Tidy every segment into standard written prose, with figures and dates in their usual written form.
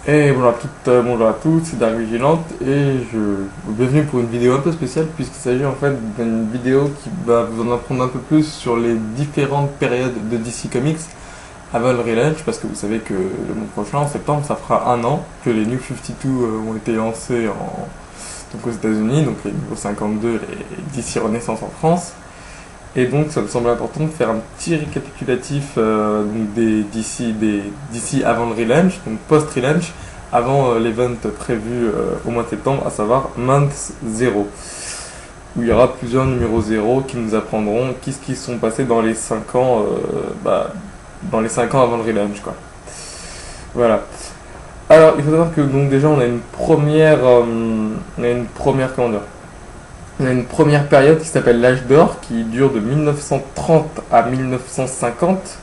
Et bonjour à toutes, bonjour à tous, c'est Dark Vigilante et bienvenue pour une vidéo un peu spéciale puisqu'il s'agit en fait d'une vidéo qui va vous en apprendre un peu plus sur les différentes périodes de DC Comics avant le relaunch, parce que vous savez que le mois prochain, en septembre, ça fera un an que les New 52 ont été lancés donc aux États-Unis, donc les Numéros 52, les DC Renaissance en France. Et donc ça me semble important de faire un petit récapitulatif donc des DC avant le relaunch, donc post-relaunch, avant l'event prévu au mois de septembre, à savoir Month 0, où il y aura plusieurs numéros 0 qui nous apprendront qu'est-ce qui sont passés dans les 5 ans, dans les 5 ans avant le relaunch, quoi. Voilà. Alors il faut savoir que donc déjà on a une première, comment dire, on a une première période qui s'appelle l'âge d'or, qui dure de 1930 à 1950.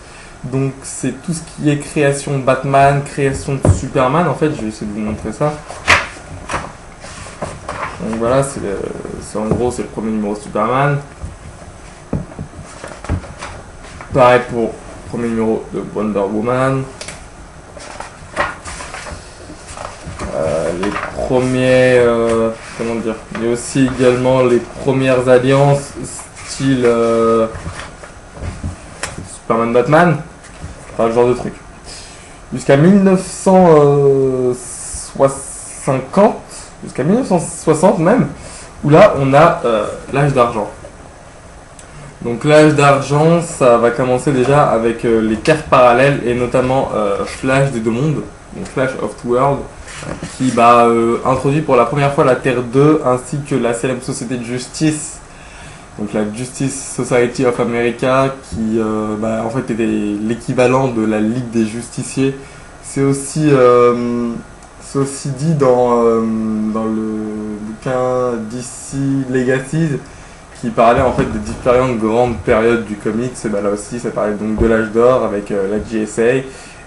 Donc c'est tout ce qui est création de Batman, création de Superman. En fait, je vais essayer de vous montrer ça. Donc voilà, c'est en gros c'est le premier numéro de Superman. Pareil pour le premier numéro de Wonder Woman. Les premiers, comment dire, il y a aussi également les premières alliances style Superman-Batman, enfin ce genre de truc. Jusqu'à 1950, jusqu'à 1960 même, où là on a l'âge d'argent. Donc l'âge d'argent, ça va commencer déjà avec les terres parallèles et notamment Flash des deux mondes, donc Flash of Two Worlds, qui introduit pour la première fois la Terre 2 ainsi que la célèbre société de justice, donc la Justice Society of America, qui en fait était l'équivalent de la Ligue des Justiciers. C'est aussi dit dans le bouquin DC Legacies, qui parlait en fait des différentes grandes périodes du comics. Et là aussi ça parlait donc de l'âge d'or avec la GSA,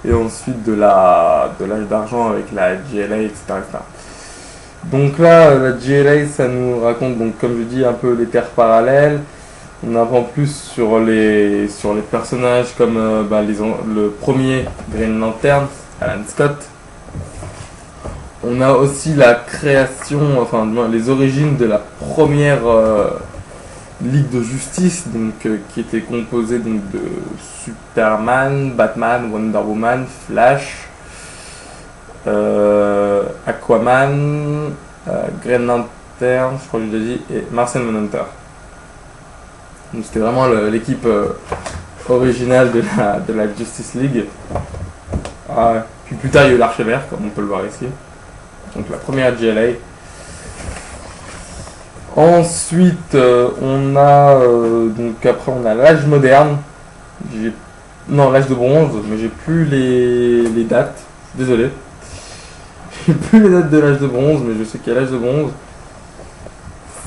et ensuite de l'âge d'argent avec la GLA, etc., etc. Donc là, la GLA, ça nous raconte, donc comme je dis, un peu les terres parallèles. On apprend plus sur les personnages comme le premier Green Lantern, Alan Scott. On a aussi la création, enfin les origines de la première Ligue de Justice, donc qui était composée donc de Superman, Batman, Wonder Woman, Flash, Aquaman, Green Lantern, je crois que je l'ai dit, et Martian Manhunter. Donc c'était vraiment l'équipe originale de la Justice League. Puis plus tard il y a eu l'Archevert, comme on peut le voir ici. Donc la première GLA. Ensuite, on a donc après on a l'âge moderne. Non, l'âge de bronze, mais j'ai plus les dates. Désolé. J'ai plus les dates de l'âge de bronze, mais je sais qu'il y a l'âge de bronze.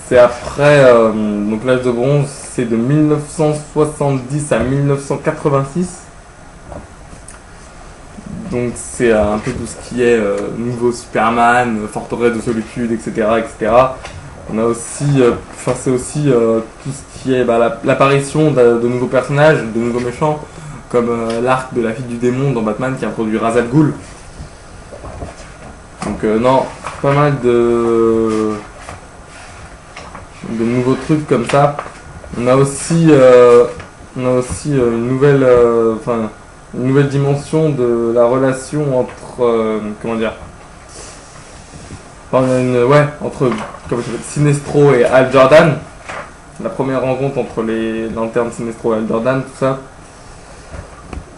C'est après, donc l'âge de bronze, c'est de 1970 à 1986. Donc c'est un peu tout ce qui est nouveau Superman, forteresse de solitude, etc., etc. On a aussi, c'est aussi tout ce qui est l'apparition de nouveaux personnages, de nouveaux méchants, comme l'arc de la fille du démon dans Batman qui introduit Ra's al Ghul. Donc non, pas mal de nouveaux trucs comme ça. On a aussi une nouvelle dimension de la relation entre entre Sinestro et Hal Jordan. La première rencontre entre les lanternes Sinestro et Hal Jordan, tout ça.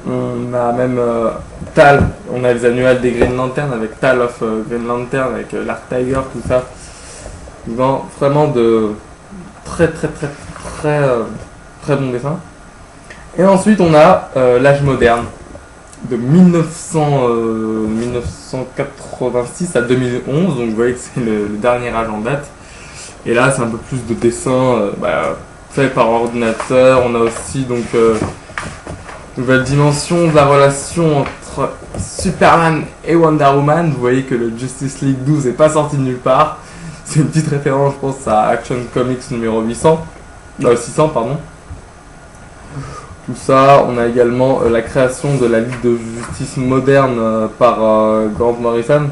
On a même Tal, on a les annuels des Green Lantern avec Tal of Green Lantern, avec l'Arc Tiger, tout ça. Donc, vraiment de très bons dessins. Et ensuite on a l'âge moderne de 1986 à 2011, donc vous voyez que c'est le dernier âge en date. Et là c'est un peu plus de dessins faits par ordinateur. On a aussi donc nouvelle dimension de la relation entre Superman et Wonder Woman. Vous voyez que le Justice League 12 n'est pas sorti de nulle part. C'est une petite référence, je pense, à Action Comics numéro 600, pardon. tout ça. On a également la création de la Ligue de Justice moderne par Grant Morrison.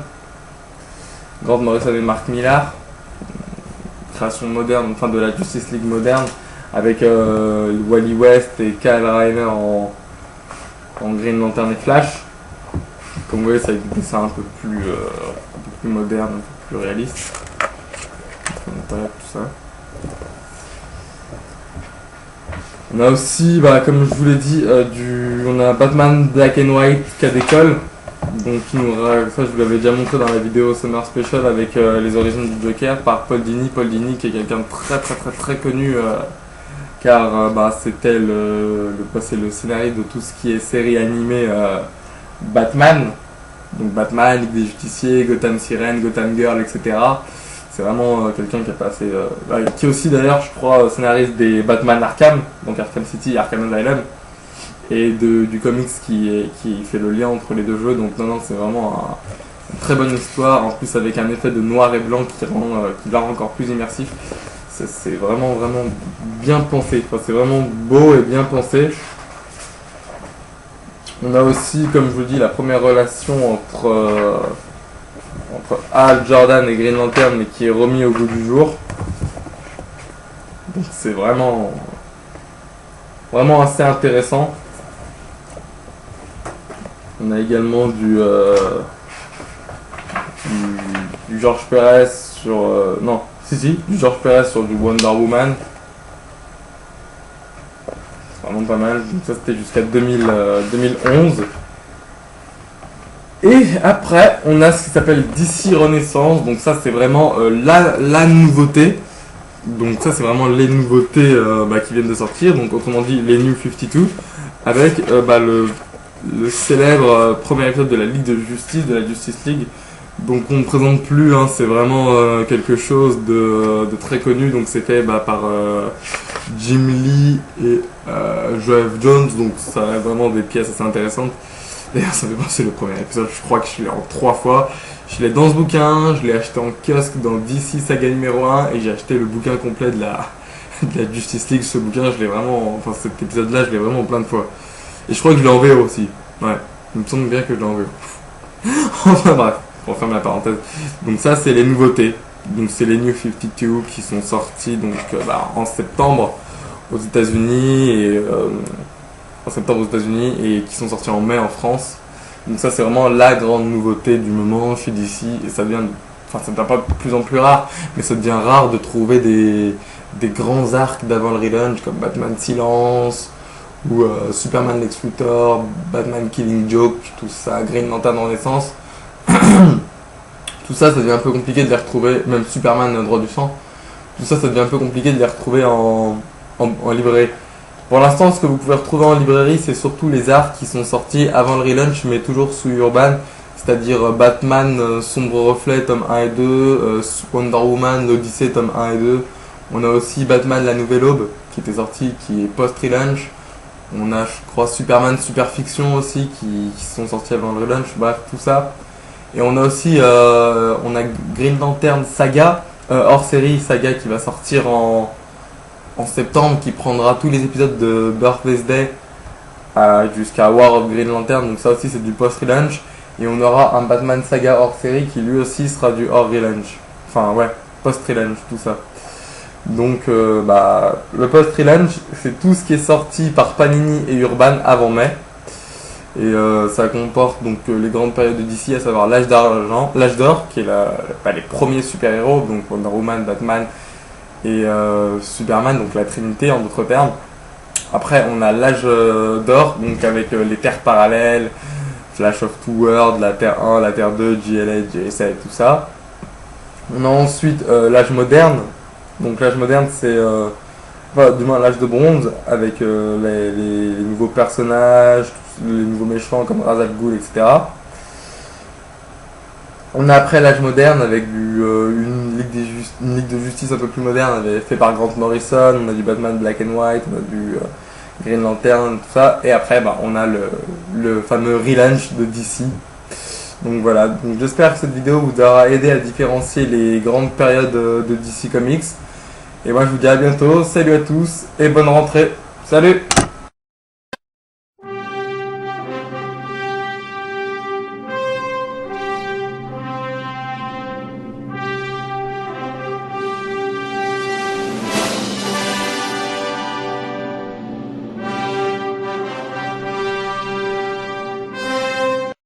Grant Morrison et Mark Millar. Création moderne, enfin de la Justice League moderne, avec Wally West et Kyle Rayner en Green Lantern et Flash. Comme vous voyez, c'est avec des dessins un peu plus modernes, un peu plus réalistes. On a tout ça. On a aussi, comme je vous l'ai dit, on a Batman Black and White qui a décolle. Donc ça je vous l'avais déjà montré dans la vidéo Summer Special avec les origines du Joker par Paul Dini. Paul Dini qui est quelqu'un de très connu car c'était c'est le scénariste de tout ce qui est série animée Batman. Donc Batman, Ligue des Justiciers, Gotham Sirène, Gotham Girl, etc. C'est vraiment quelqu'un qui a passé... qui est aussi d'ailleurs je crois scénariste des Batman Arkham, donc Arkham City et Arkham Asylum. Et du comics qui fait le lien entre les deux jeux. Donc non, c'est vraiment une très bonne histoire, en plus avec un effet de noir et blanc qui la rend encore plus immersif. C'est vraiment bien pensé, enfin, c'est vraiment beau et bien pensé. On a aussi, comme je vous dis, la première relation entre Hal Jordan et Green Lantern, mais qui est remis au goût du jour. Donc c'est vraiment assez intéressant. On a également du George Perez sur... du George Perez sur du Wonder Woman. C'est vraiment pas mal. Donc ça c'était jusqu'à 2011. Et après, on a ce qui s'appelle DC Renaissance. Donc ça c'est vraiment la nouveauté. Donc ça c'est vraiment les nouveautés qui viennent de sortir. Donc autrement dit les New 52. Avec le célèbre premier épisode de la Ligue de Justice, de la Justice League. Donc on ne présente plus, c'est vraiment quelque chose de très connu. Donc c'était par Jim Lee et Geoff Jones. Donc ça a vraiment des pièces assez intéressantes. D'ailleurs ça me fait penser le premier épisode, je crois que je l'ai en 3 fois. Je l'ai dans ce bouquin, je l'ai acheté en kiosque dans DC Saga numéro 1 et j'ai acheté le bouquin complet de la Justice League. Ce bouquin, je l'ai vraiment, cet épisode là je l'ai vraiment plein de fois. Et je crois que je l'ai en VO aussi. Ouais, il me semble bien que je l'ai en VO. Enfin bref, pour fermer la parenthèse. Donc ça c'est les nouveautés. Donc c'est les New 52 qui sont sortis en septembre aux États-Unis et qui sont sortis en mai en France. Donc ça c'est vraiment la grande nouveauté du moment chez DC et ça devient pas de plus en plus rare, mais ça devient rare de trouver des grands arcs d'avant le relaunch comme Batman Silence ou Superman Lex Luthor, Batman Killing Joke, tout ça, Green Lantern Renaissance. Tout ça devient un peu compliqué de les retrouver, même Superman Droit du sang. Tout ça devient un peu compliqué de les retrouver en librairie. Pour l'instant, ce que vous pouvez retrouver en librairie, c'est surtout les arcs qui sont sortis avant le relaunch, mais toujours sous Urban, c'est-à-dire Batman Sombre Reflet, tome 1 et 2, Wonder Woman, l'Odyssée, tome 1 et 2. On a aussi Batman La Nouvelle Aube, qui était sorti, qui est post-relaunch. On a, je crois, Superman Super Fiction aussi, qui sont sortis avant le relaunch, bref, tout ça. Et on a aussi Green Lantern Saga, hors série Saga, qui va sortir en septembre, qui prendra tous les épisodes de Birthday Day jusqu'à War of Green Lantern. Donc ça aussi c'est du post-relaunch. Et on aura un Batman Saga hors série qui lui aussi sera du hors relaunch. Enfin ouais, post-relaunch, tout ça. Donc le post-relaunch, c'est tout ce qui est sorti par Panini et Urban avant mai. Et ça comporte donc les grandes périodes de DC, à savoir l'âge d'or, qui est les premiers super-héros, donc Wonder Woman, Batman et Superman, donc la Trinité en d'autres termes. Après on a l'âge d'or, donc avec les terres parallèles, Flash of Two Worlds, la Terre 1, la Terre 2, GLA, GSA et tout ça. On a ensuite l'âge moderne, donc l'âge moderne c'est du moins l'âge de bronze, avec les nouveaux personnages, les nouveaux méchants comme Ra's al Ghul, etc. On a après l'âge moderne avec une ligue de justice un peu plus moderne, fait par Grant Morrison. On a du Batman Black and White, on a du Green Lantern, tout ça. Et après on a le fameux relaunch de DC. Donc voilà, donc j'espère que cette vidéo vous aura aidé à différencier les grandes périodes de DC Comics. Et moi je vous dis à bientôt, salut à tous et bonne rentrée. Salut!